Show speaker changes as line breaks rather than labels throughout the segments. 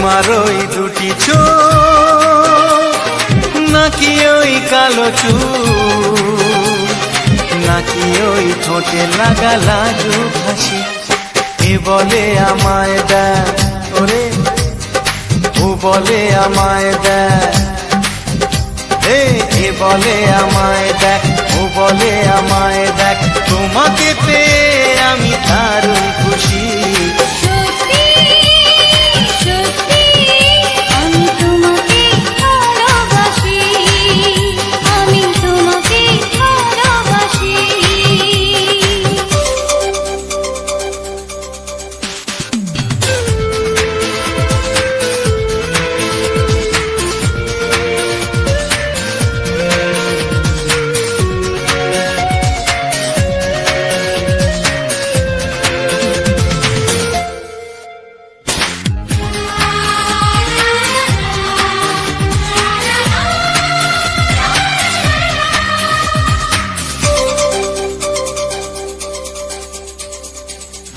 তোমার ওই দুটি চোখ নাকি ওই কালো চুল, নাকি ওই ঠোঁটে লাগা লাজুক হাসি, এ বলে আমায় দেয় ওরে, ও বলে আমায় দেয়, এ বলে আমায় দেখ, ও বলে আমায় দেখ, তোমাকে পেয়ে আমি দারুণ খুশি।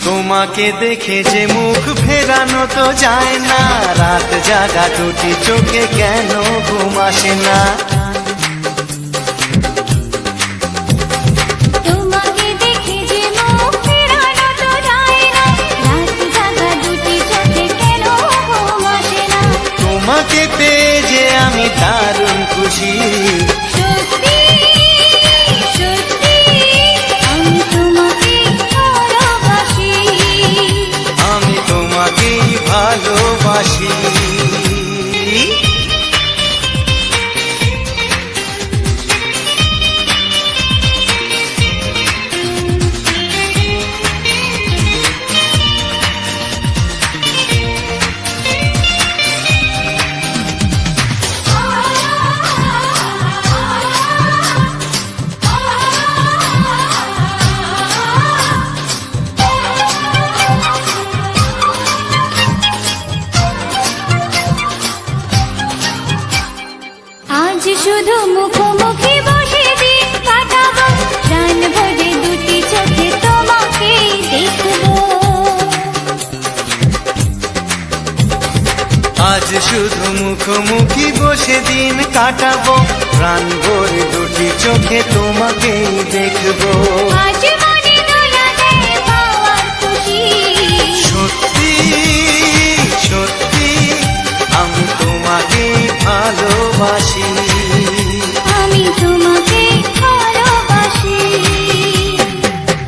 তোমাকে দেখে যে মুখ ফেরানো তো যায় না, রাত জাগা দুটি চোখে কেন ঘুম আসে না।
তোমাকে দেখে যে মুখ ফেরানো তো যায় না, রাত জাগা দুটি চোখে কেন ঘুম আসে না।
তোমাকে পেয়ে যে আমি দারুণ খুশি। ভালোবাসি।
শুধু মুখোমুখি বসে দিন কাটাবো, প্রাণ ভরে দুটি চোখে তোমাকে দেখবো।
আজ শুধু মুখোমুখি বসে দিন কাটাবো, প্রাণ ভরে দুটি চোখে তোমাকেই দেখবো।
আজ মনে দোলা দেয় পাওয়ার খুশি,
সত্যি সত্যি আমি তোমাকেই ভালোবাসি।
আমি তোমাকে ভালোবাসি।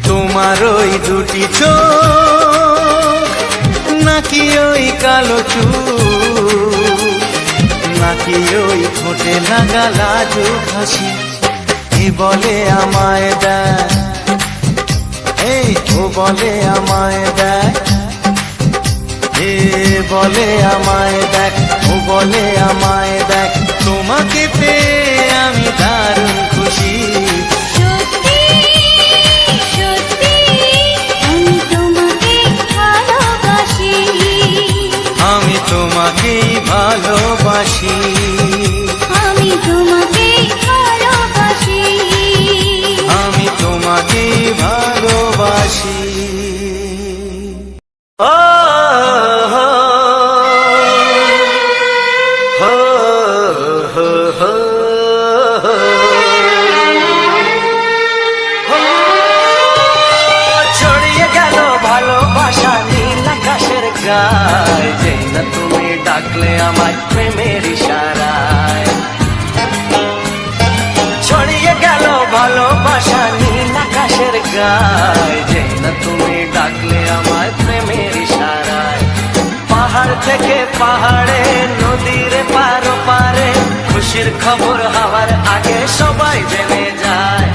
তোমার ওই দুটি চোখ নাকি ওই কালো চুল, নাকি ওই ঠোঁটে লাগা লাজুক হাসি, এ বলে আমায় দেয়, ও বলে আমায় দেয়, এ বলে আমায় দেখ, ও বলে আমায় দেখ, তোমাকে পেয়ে আমি দারুণ খুশি।
সত্যি সত্যি আমি তোমাকে ভালোবাসি।
আমি তোমাকেই ভালোবাসি।
আমি তোমাকে ভালোবাসি।
আমি তোমাকেই ভালোবাসি। ছড়িয়ে গেল ভালোবাসা নীল আকাশের গায়, যেই না তুমি ডাকলে আমার প্রেমের ইশারায়। ছড়িয়ে গেল ভালোবাসা নীল আকাশের গায়, যেই না তুমি ডাকলে আমার প্রেমের ইশারায়। পাহাড় থেকে পাহাড়ে, নদীর পারো পারে, খুশির খবর হওয়ার আগে সবাই জেনে যায়।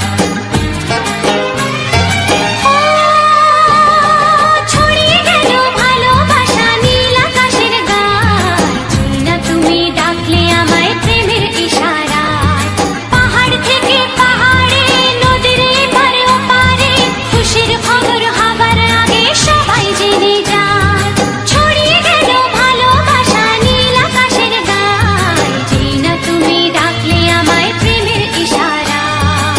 ছড়িয়ে গেল ভালোবাসা নীল আকাশের গায়, যেই না তুমি ডাকলে আমায় প্রেমের ইশারায়। পাহাড় থেকে পাহাড়ে, নদীর পারে ওপারে, খুশির খবর হবার আগে সবাই জেনে যায়। ছড়িয়ে গেল ভালোবাসা নীল আকাশের গায়, যেই না তুমি ডাকলে আমায় প্রেমের ইশারায়।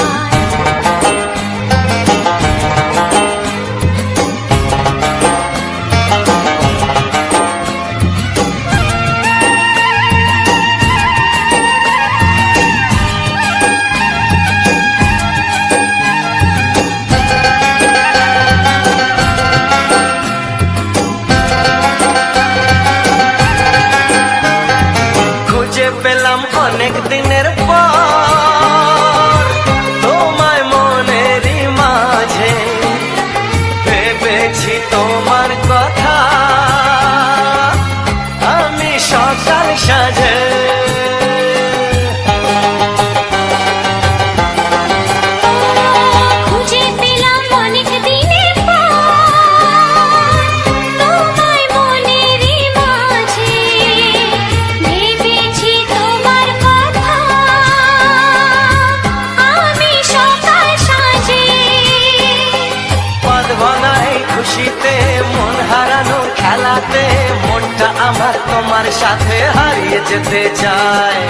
তোমার সাথে হারিয়ে যেতে চায়।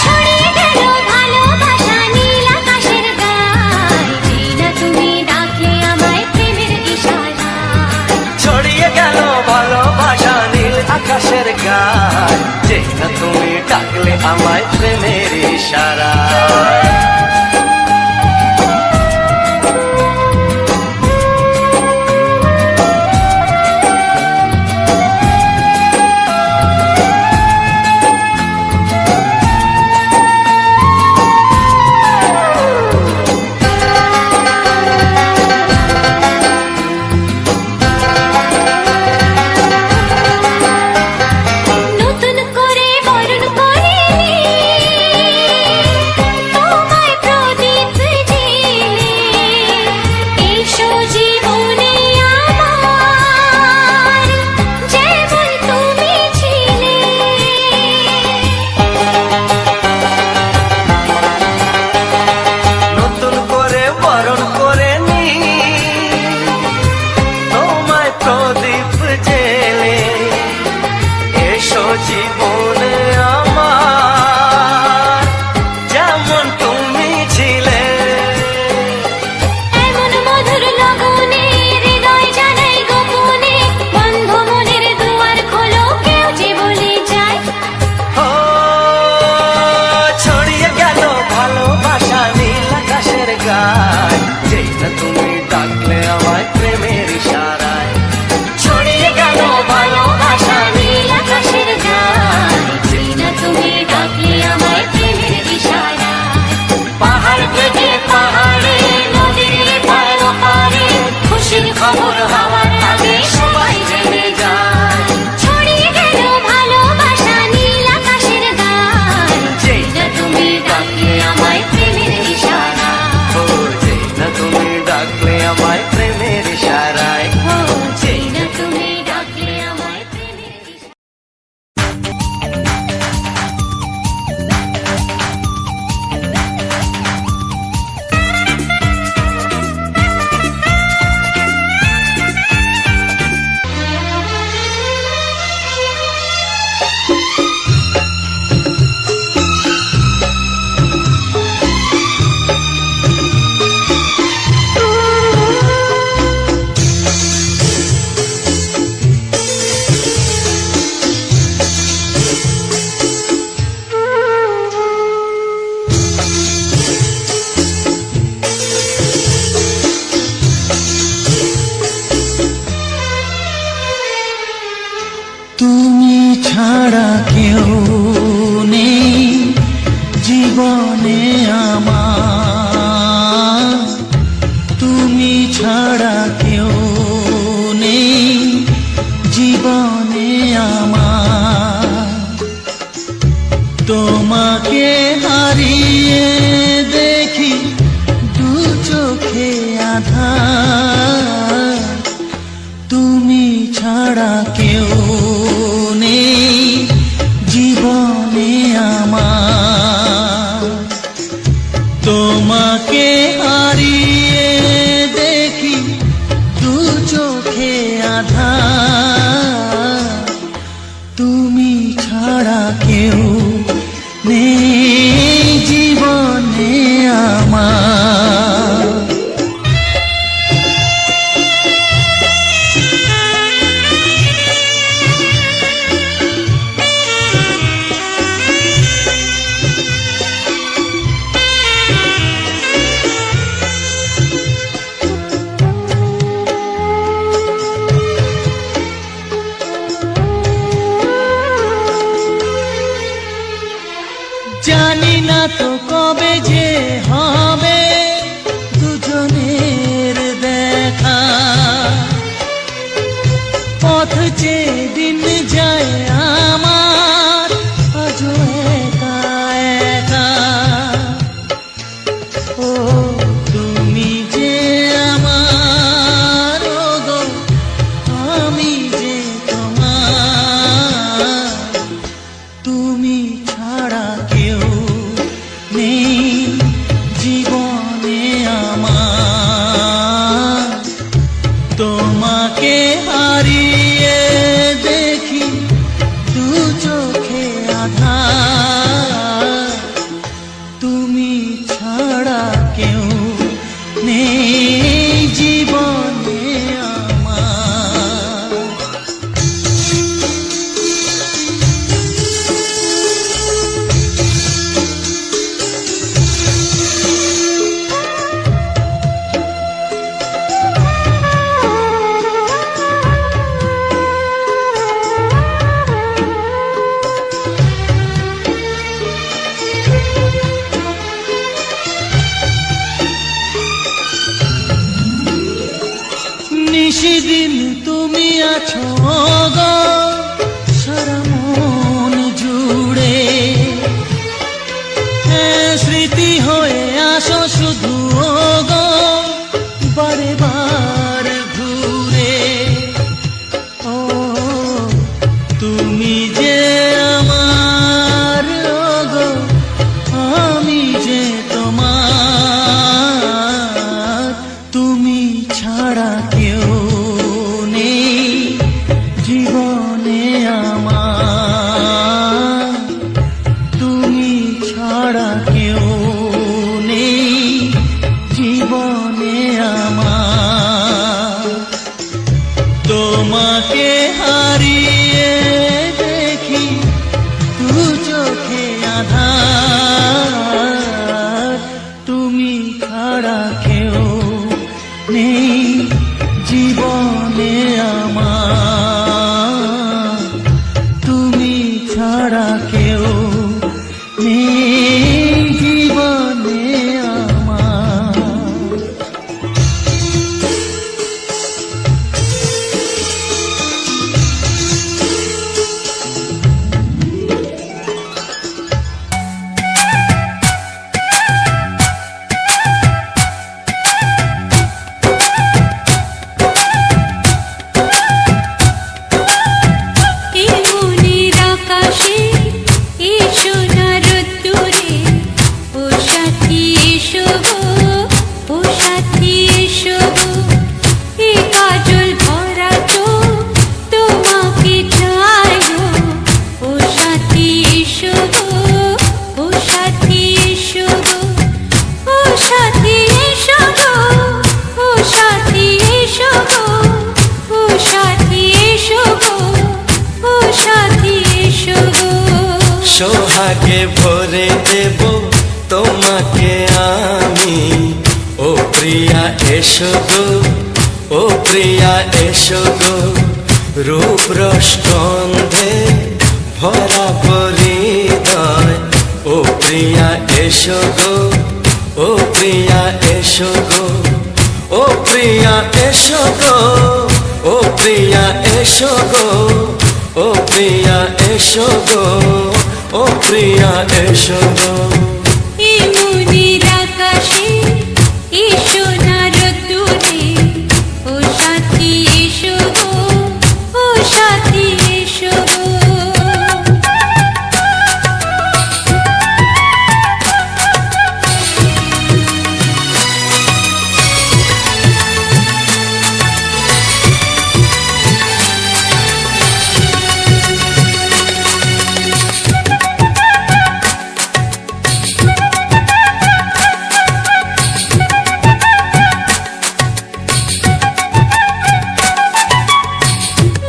ছড়িয়ে গেল ভালোবাসা নীল আকাশের গায়, যেই না তুমি ডাকলে আমায় প্রেমের ইশারায়।
ছড়িয়ে গেল ভালোবাসা নীল আকাশের গায়, যেই না তুমি ডাকলে আমায় প্রেমের ইশারায়।
নতুন করে বরণ করে তোমায় প্রদীপ জেলে, এসো জীবনে আমার যেমন তুমি ছিলে।
নতুন করে বরণ করে নি তোমায় প্রদীপ জেলে, এসো জীবনে আমার যেমন তুমি ছিলে।
এমন মধুর লগনে হৃদয় জানাই গোপনে, বন্ধ মনের দুয়ার খোলো কেউ যে বলে যায়।
ও ছড়িয়ে গেল ভালোবাসা নীল আকাশের গায়, যেই না তুমি ডাকলে আমায় প্রেমের ইশারায়। ছড়িয়ে গেল ভালোবাসা নীল আকাশের গায়,
যেই না তুমি ডাকলে আমায় প্রেমের ইশারায়।
পাহাড় থেকে পাহাড়ে নদীর পার পারে খুশির খবর হওয়ার আগে সবাই জেনে যায়।
ছড়িয়ে গেল ভালোবাসা নীল আকাশের গায়,
যেই
না তুমি ডাকলে আমায় প্রেমের ইশারায়।
ও যেই না তুমি ডাকলে আমায় প্রেমের ইশারায়।
ও যেই না তুমি ডাকলে আমায় প্রেমের ইশারায়।
তুমি ছাড়া কেউ নেই জীবনে আমার, তুমি ছাড়া কেউ নেই জীবনে আমার। তোমাকে হারিয়ে দেখি দু চোখে আধার, তুমি ছাড়া কেউ নেই জীবনে আমার। তোমাকে হারিয়ে দেখি দু চোখে আধার, তুমি ছাড়া কেউ নেই জীবনে আমার। জানি না তো কবে যে হবে দুজনের দেখা, পথ চেয়ে দিন যায় আমার আজও একা একা। ও তুমি যে আমার, ও গো আমি যে তোমার, তুমি ছাড়া কেউ নেই জীবনে আমার। তোমাকে হারিয়ে ছাড়া কেউ নেই জীবনে আমার। নিশিদিন তুমি আছো গো সারা মন জুড়ে, স্মৃতি হয়ে আসো শুধু গো বারে বার ঘুরে। ও তুমি যে আমার গো, আমি যে তোমার, তুমি ছাড়া কেউ নেই জীবনে আমার, তুমি ছাড়া কেউ নেই জীবনে আমার। তোমাকে হারিয়ে দেখি দু চোখে আঁধার, তুমি ছাড়া কেউ নেই জীবনে আমার, তুমি ছাড়া কেউ নেই জীবনে আমার।
এই মনের আকাশে এই সোনার রোদ্দুরে, ও সাথী এসো গো, ও সাথী এসো গো, এই কাজল ভরা চোখ তোমাকে চাই গো, ও সাথী এসো গো, ও সাথী এসো গো, ও সাথী এসো গো, ও সাথী এসো গো, ও সাথী এসো গো, ও সাথী এসো গো।
সোহাগে ভরে দেব তোমাকে আমি, ও প্রিয়া এসো গো, ও প্রিয়া এসো গো, রূপ রস গন্ধে ভরা পরিদয়, ও প্রিয়া এসো গো, ও প্রিয়া এসো গো, ও প্রিয়া এসো গো, ও প্রিয়া এসো গো, ও প্রিয়া এসো গো, ও প্রিয়া এসো গো।
এই মনের আকাশে এই সোনার রোদ্দুরে, ও সাথী এসো গো, ও সাথী এসো গো।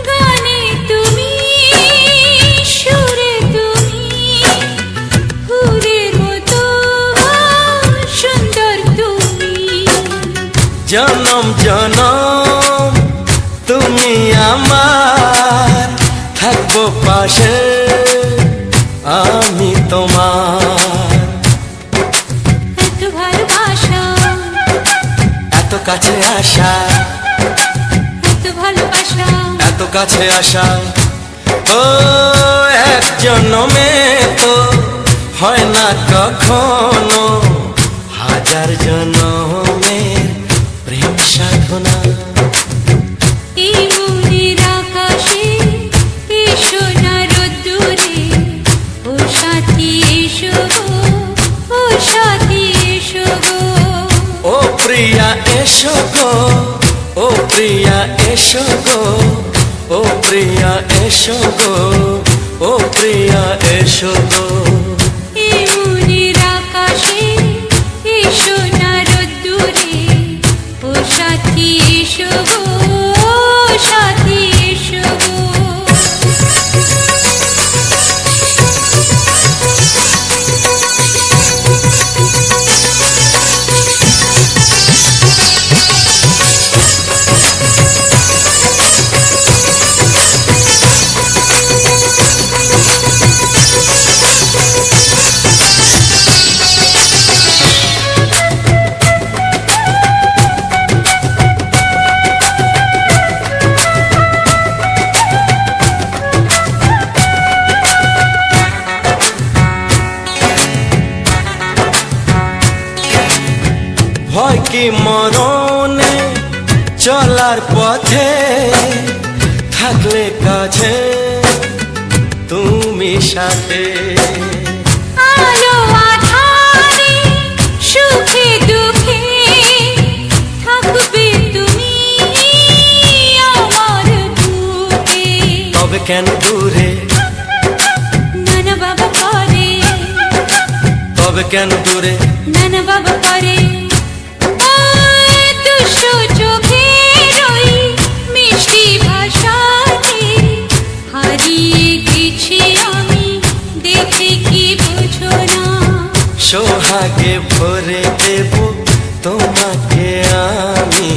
গানে তুমি, সুরে তুমি, ফুলের মতো সুন্দর তুমি।
জনম জনম তুমি আমার, থাকবো পাশে আমি তোমার।
এত ভালোবাসা,
এত কাছে আসা,
এত ভালোবাসা,
এত কাছে আসা, ও এক জন্মে তো হয় না কখনো, হাজার জন্মের প্রেম সাধনা।
এই মনের আকাশে এই সোনার রোদ্দুরে, ও সাথী এসো গো, ও সাথী এসো গো।
ও প্রিয়া এসো গো, ও প্রিয়া এসো গো, ও প্রিয়া এসো গো, ও প্রিয়া এসো গো।
এই মনের আকাশে
ভয় কি মরণে চলার পথে থাকলে কাছে তুমি সাথে
আলো আঁধারে সুখে দুঃখে থাকবে তুমি আমার বুকে।
তবে কেন দূরে
নানা বাবা করে,
তবে কেন দূরে
নানা বাবা করে ওই দুষ্টু চোখের ওই মিষ্টি ভাষাতে হারিয়ে গেছি আমি, দেখে কি বোঝো না।
সোহাগে ভরে দেব তোমাকে আমি,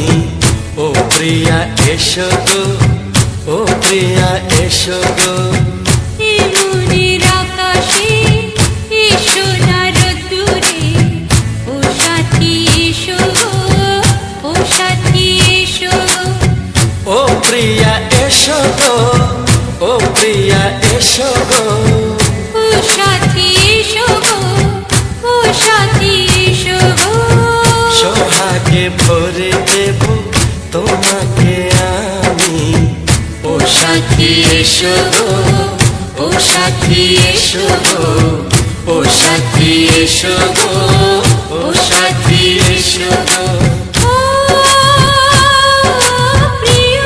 ও প্রিয়া এসো গো, ও প্রিয়া এসো গো।
এ মনের আকাশে এসো না রোদ্দুরে, ও সাথী এসো গো, ও সাথী এসো গো।
ও প্রিয়া এসো গো, ও প্রিয়া এসো গো।
ও সাথী এসো গো, ও সাথী এসো গো।
সোহাগে ভরে দেব তোমাকে আমি, ও সাথী এসো গো, ও সাথী এসো গো, ও সাথী এসো গো, ও সাথী এসো গো।
ও প্রিয়,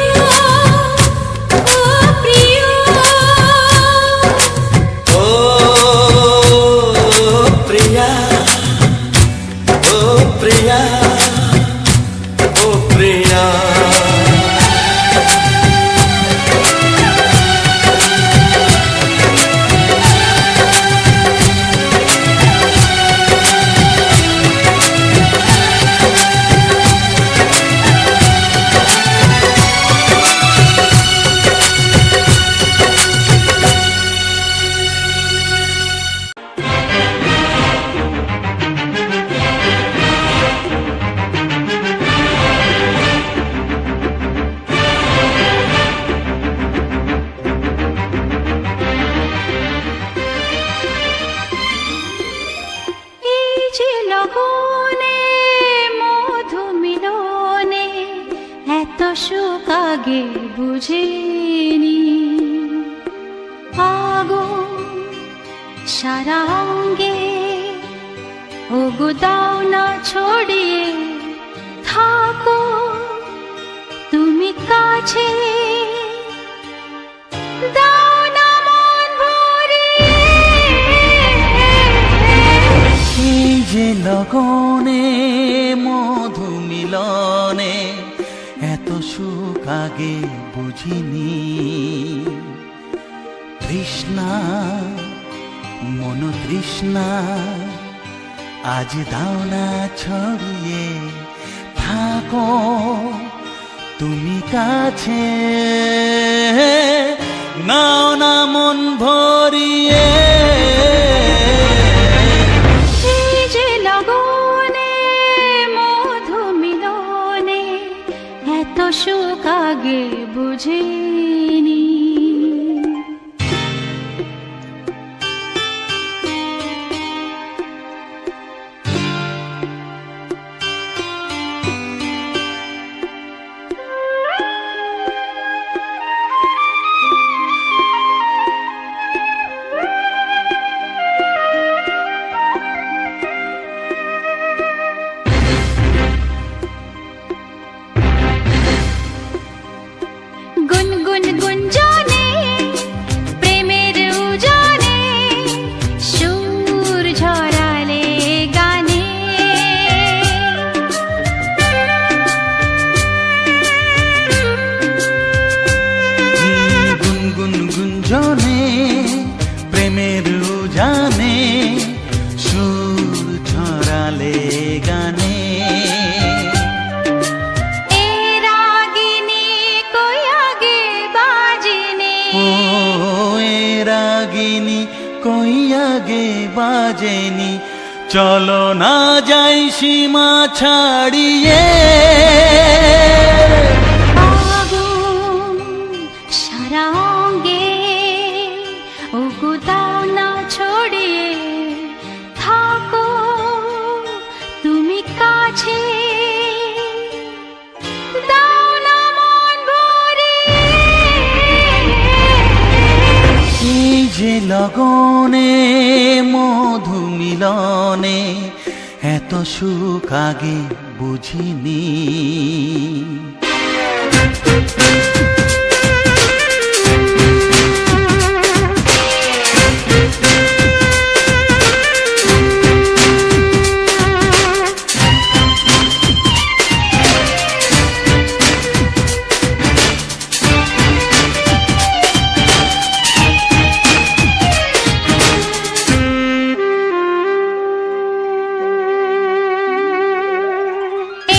ও প্রিয়,
ও প্রিয়া, ও প্রিয়া, ও প্রিয়া।
এই যে লগনে মধু মিলনে এত সুখ আগে বুঝিনি। আগুন সারা অঙ্গে ওগো দাও না ছড়িয়ে থাকো তুমি কাছে, দাও না মন ভরিয়ে।
এই যে লগনে মধু মিলনে এত সুখ আগে বুঝিনি। তৃষ্ণা মন তৃষ্ণা আজ দাও না ছড়িয়ে থাকো তুমি কাছে, নাও না মন ভরিয়ে।
এই যে লগনে মধু মিলনে এত সুখ আগে বুঝিনি। গুনগুন গুঞ্জনে প্রেমের উজানে সুর ঝরালে গানে।
গুনগুন গুঞ্জনে প্রেমের উজানে সুর ছড়ালে গানে।
এ রাগিনী কই আগে বাজেনি,
ও এ রাগিনী কই আগে বাজেনি, চলো না যাই সীমা ছাড়িয়ে।
আগুন সারা অঙ্গে ওগো দাও না ছড়িয়ে থাকো তুমি কাছে।
লগনে মধু মিলনে এত সুখ আগে বুঝিনি।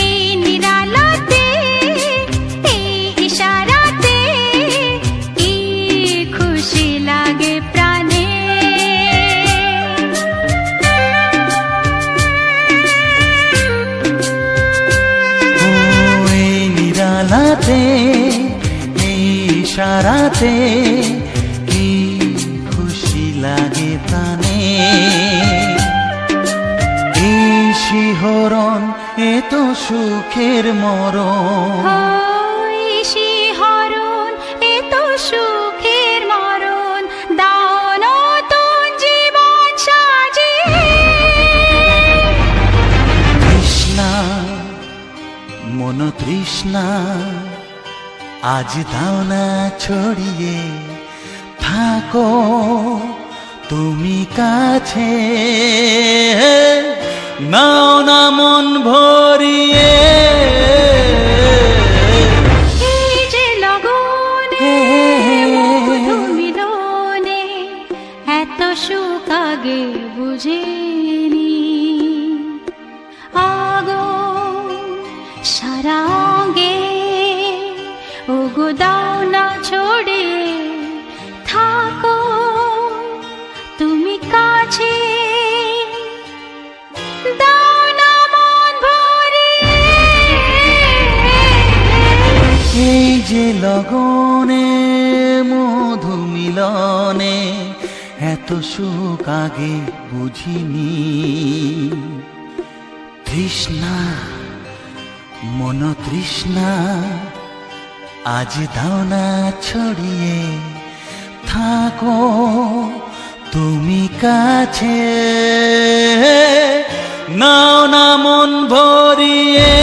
এই নিরালাতে, এই ইশারাতে কি খুশি লাগে প্রাণে।
ও এই নিরালাতে এই ইশারাতে কি খুশি লাগে প্রাণে। এই শিহরণ এ তো সুখের মরণ।
ওই শিহরণ, এ তো সুখের মরণ, দাও নতুন জীবন সাজিয়ে।
তৃষ্ণা মন তৃষ্ণা আজ দাও না ছড়িয়ে, থাকো তুমি কাছে, নাও না মন ভরিয়ে।
এই যে লগনে মধু মিলনে এত সুখ আগে বুঝিনি। আগুন সারা অঙ্গে, ওগো দাও না ছড়িয়ে, থাকো তুমি কাছে, দাও না মন ভরিয়ে।
এই যে লগনে মধু মিলনে এত সুখ আগে বুঝিনি। তৃষ্ণা মন তৃষ্ণা আজ দাও না ছড়িয়ে, থাকো তুমি কাছে, নাও না মন ভরিয়ে।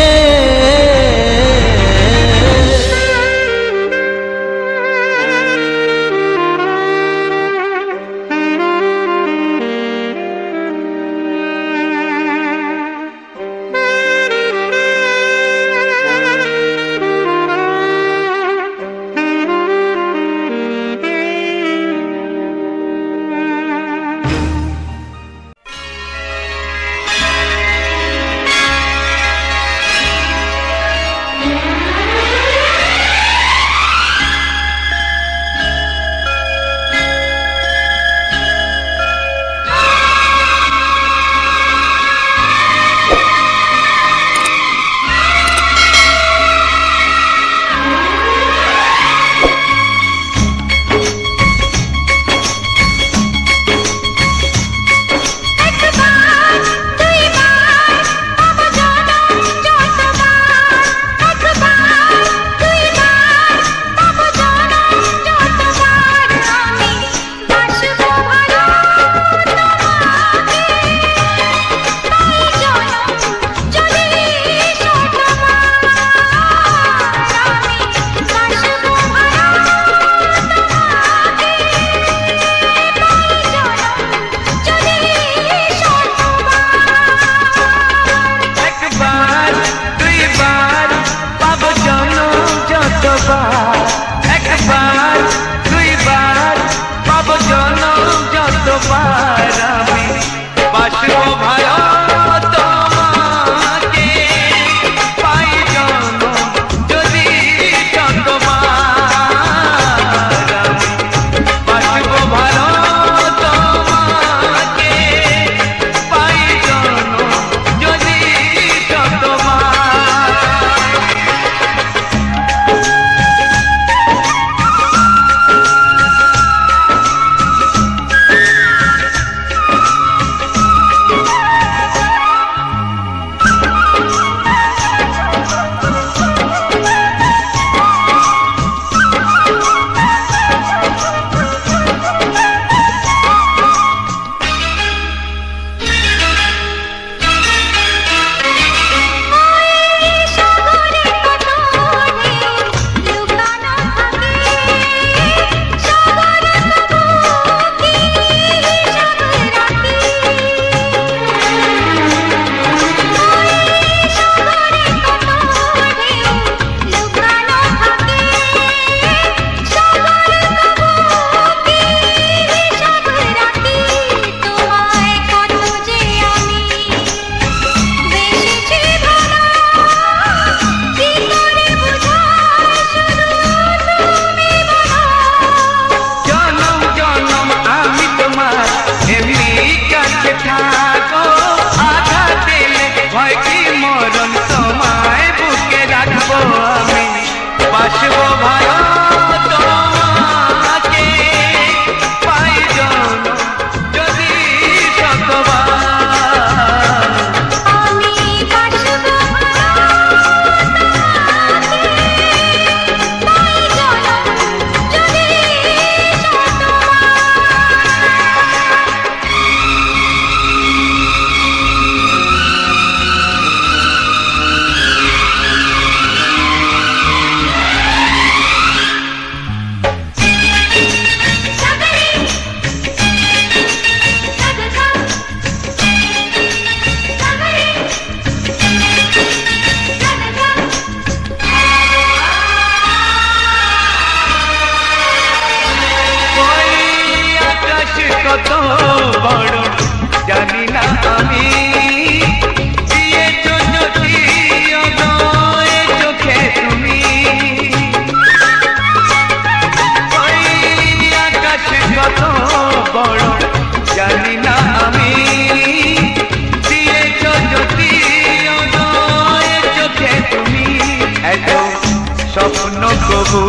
তবু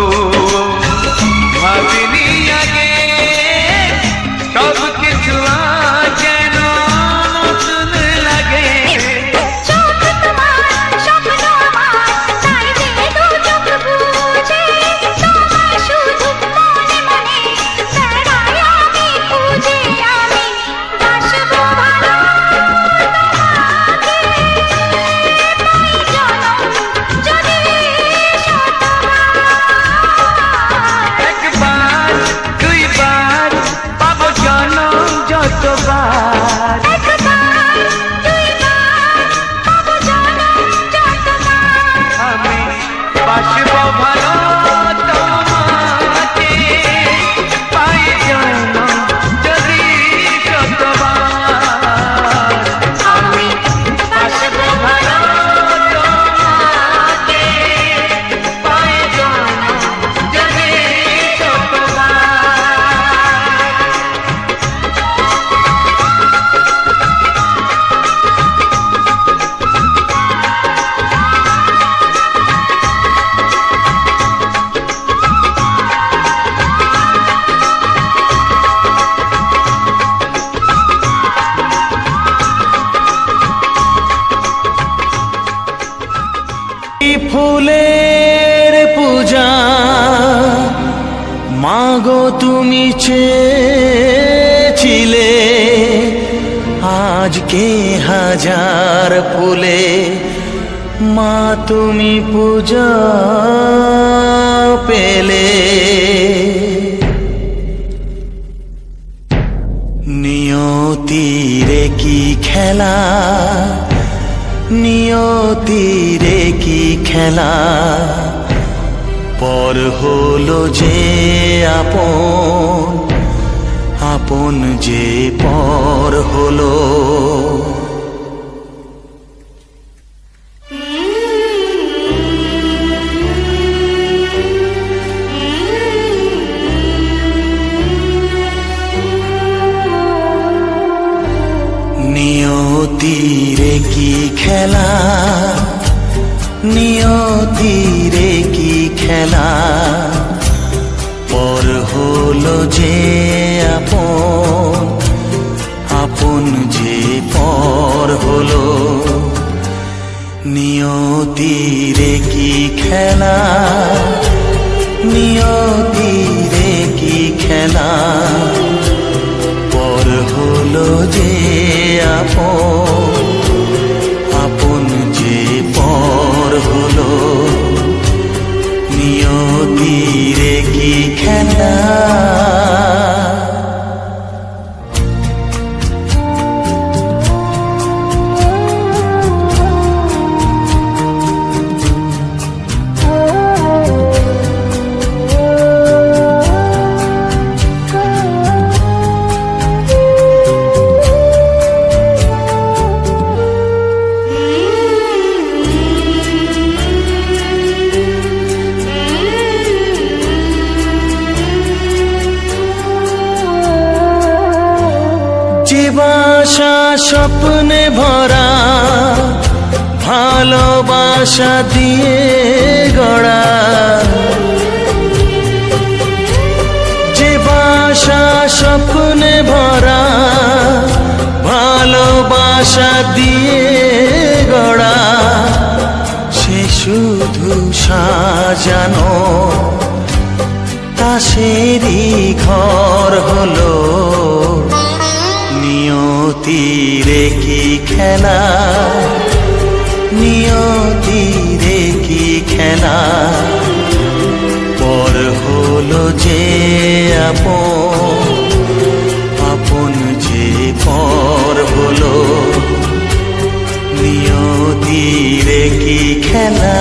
ভাবিনি আগে সব কিছু আজ যেন নতুন লাগে।
চোখ তোমার স্বপ্ন আমার, তাই যে দু চোখ বুঝে তোমায় শুধু মনে মনে বেড়াই আমি খুঁজে। আমি বাসবো ভালো তোমাকে, পাই জনম যদি শতবার।
একবার দুইবার পাবো জনম যতবার,
একবার দুইবার পাবো জনম যতবার।
আমি বাসবো ভালো তোমাকে, পাই জনম যদি শতবার। আমি বাসবো ভালো তোমাকে, পাই জনম যদি শতবার।
ফুলের পূজা মাগো তুমি চেয়েছিলে, আজকে হাজার ফুলে মা তুমি পূজা পেলে। নিয়তিরে কি খেলা, নিয়তিরে কি খেলা, পর হলো যে আপন, আপন যে পর হলো। নিয়তিরে কি খেলা, নিয়তিরে কি খেলা, পর হলো যে আপন, আপন যে পর হলো। নিয়তিরে কি খেলা, নিয়তিরে কি খেলা, পর হলো যে আপন, আপন যে পর হলো। নিয়তিরে কি খেলা। যে বাসা স্বপ্নে ভরা, ভালোবাসা দিয়ে গড়া, যে বাসা স্বপ্নে ভরা, ভালোবাসা দিয়ে গড়া, সে শুধু সাজানো তাসেরই ঘর হলো। নিয়তিরে কি খেলা, নিয়তিরে কি খেলা, পর হলো যে আপন, আপন যে পর হলো। নিয়তিরে কি খেলা।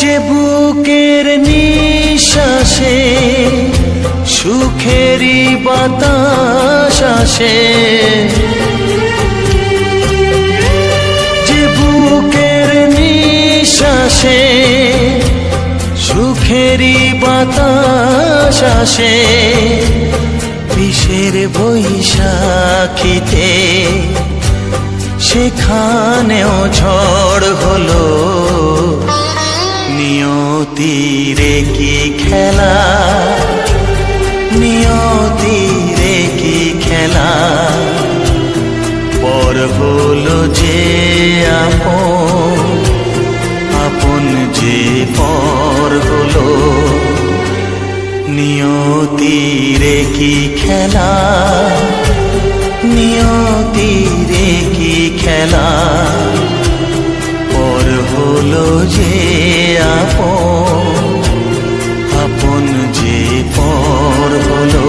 যে বুকের নিঃশ্বাসে সুখেরই বাতাস আসে, যে বুকের নিঃশ্বাসে সুখেরই বাতাস আসে, বিষের বৈশাখীতে সেখানেও ঝড় হলো। নিয়তির কি খেলা, নিয়তির কি খেলা, পর হলো যে আপন, আপন যে পর হলো। নিয়তির কি খেলা, নিয়তির কি খেলা, পর হলো যে আপন, আপন যে পর হলো।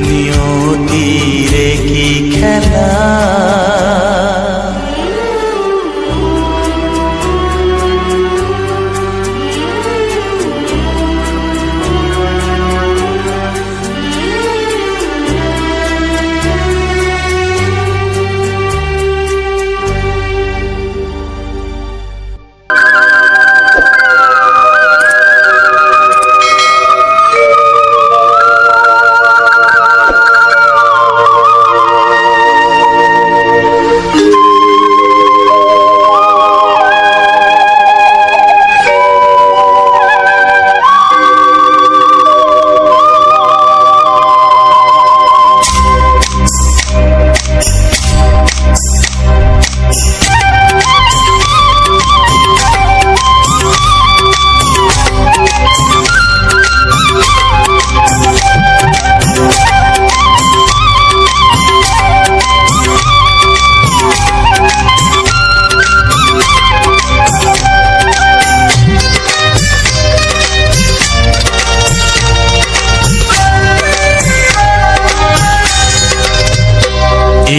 নিয়তির কি খেলা।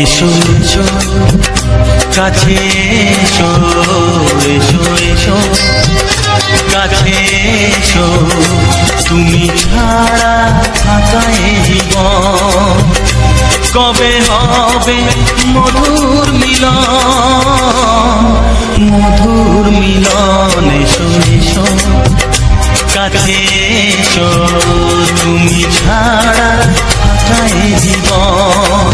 এসো এসো কাছে এসো, এসো এসো কাছে এসো, তুমি ছাড়া থাকা এ জীবন কবে হবে মধুর মিলন, মধুর মিলন। এসো এসো কাছে এসো, তুমি ছাড়া থাকা এ জীবন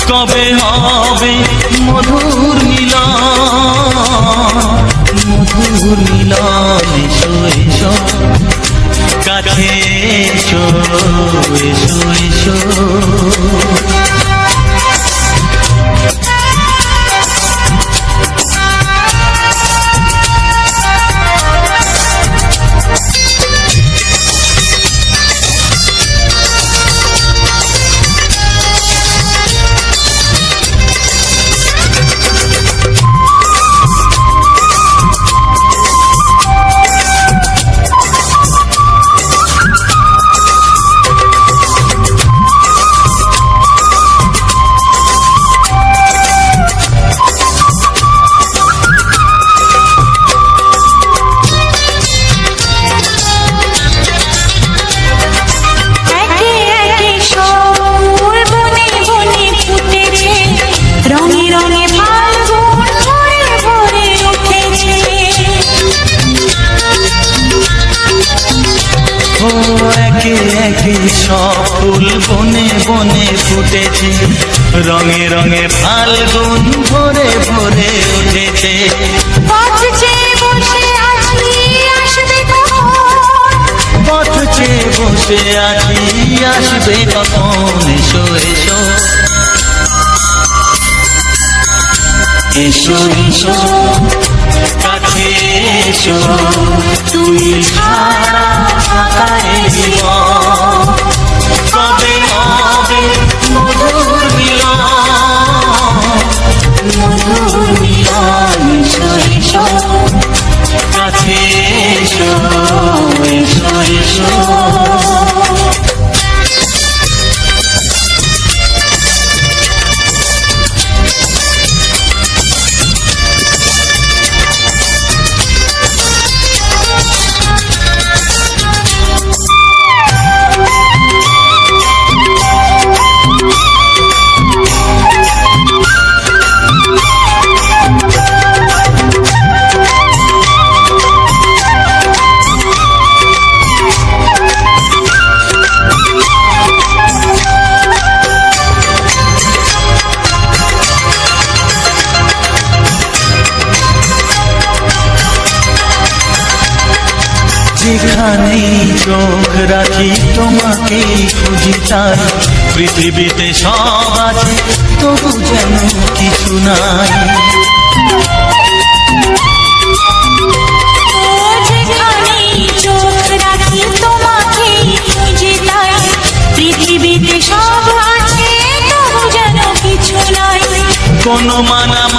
কবে হবে মধুর মিলন, মধুর মিলন। এসো এসো কাছে এসো, এসো এসো। একে একে সব ফুল বনে বনে ফুটেছে, রঙে রঙে ফাল্গুন ভরে ভরে উঠেছে।
পথ চেয়ে বসে আছি আসবে কখন,
পথ চেয়ে বসে আছি আসবে কখন। এসো এসো এসো এসো কাছে এসো, তুমি ছাড়া থাকা এ জীবন কবে হবে মধুর মিলন, মধুর মিলন। এসো এসো কাছে এসো, এসো এসো। যেখানেই চোখ রাখি তোমাকেই খুঁজি তাই পৃথিবীতে সব আছে তবু যেন কিছু নাই
যেখানেই চোখ রাখি তোমাকেই খুঁজি তাই পৃথিবীতে সব আছে তবু যেন কিছু নাই
কোনো মানা